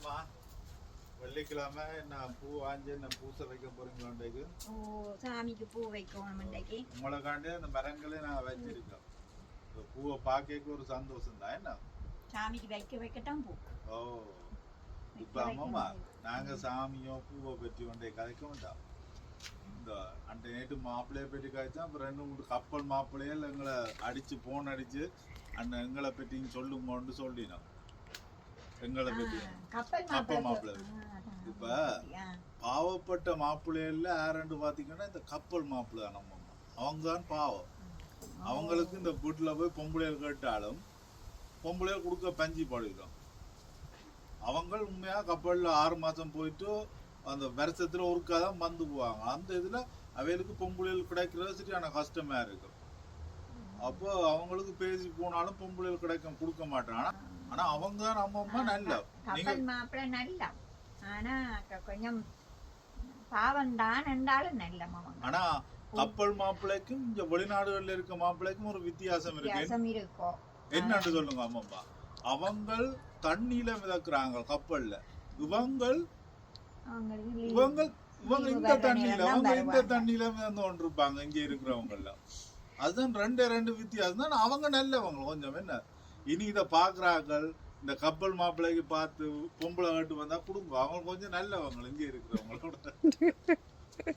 அம்மா வெள்ளிக்கிழமை நான் பூ வாங்கி என்ன பூசை வைக்க போறீங்களா? ஓ, சாமிக்கு பூ வைக்கணும் இன்றைக்கு. உங்களுக்காண்டி அந்த மரங்களே நான் வச்சிருக்கேன். பூவை பார்க்க ஒரு சந்தோஷம் தான். என்ன சாமிக்கு வைக்கத்தான் பூ. ஓ, இப்ப அம்மா நாங்க சாமியோ பூவை பற்றி ஒன்றை கதைக்க வேண்டாம். இந்த அண்டை நேற்று மாப்பிள்ளைய பற்றி காய்ச்சா அப்புறம் 2-3 கப்பல் மாப்பிள்ளைகள் எங்களை அடிச்சு போன் அடிச்சு அந்த எங்களை பற்றி சொல்லுங்கன்னு சொல்லினோம். எங்களை பற்றி கப்பல் மாப்பிள்ளை. இப்ப பாவப்பட்ட மாப்பிள்ளைகள்ல யாருன்னு பாத்தீங்கன்னா இந்த கப்பல் மாப்பிள்ளை நம்ம அவங்க தான் பாவம். அவங்களுக்கு இந்த வீட்டுல போய் பொம்பளைகள் கேட்டாலும் பொம்பளைகள் கொடுக்க பஞ்சி படுகிறோம். அவங்க உண்மையா கப்பல்ல 6 மாசம் போயிட்டு அந்த வருஷத்துல ஒருக்காதான் வந்து போவாங்க. அந்த இதுல அவைகளுக்கு பொம்பளைகள் கிடைக்கிறது சரியான கஷ்டமா இருக்கும். அப்போ அவங்களுக்கு பேசி போனாலும் பொம்பளைகள் கொடுக்க மாட்டாங்க. ஆனா அவங்க தான் நம்ம அம்மா நல்ல கப்பல் மாப்பிள்ளை நல்ல, ஆனா கொஞ்சம் பாவம் தான் என்றாலும் நல்ல. ஆனா கப்பல் மாப்பிள்ளைக்கும் இந்த வெளிநாடுகள்ல இருக்க மாப்பிள்ளைக்கும் ஒரு வித்தியாசம் இருக்கு. என்னன்னு சொல்லுங்க அம்மா. அவங்க தண்ணியில மிதக்குறாங்க கப்பல்ல, இவங்க இந்த தண்ணியில இந்த தண்ணியில மிதந்து கொண்டிருப்பாங்க இங்க இருக்கிறவங்க எல்லாம். அதுதான் ரெண்டு வித்தியாசம் தான். அவங்க நல்லவங்க கொஞ்சம். என்ன இனி இதை பாக்குறார்கள் இந்த கப்பல் மாப்பிள்ளைக்கு பார்த்து பொம்பளை கட்டு வந்தா கொடுங்க. அவங்க கொஞ்சம் நல்லவங்க இங்க இருக்கிறவங்களோட.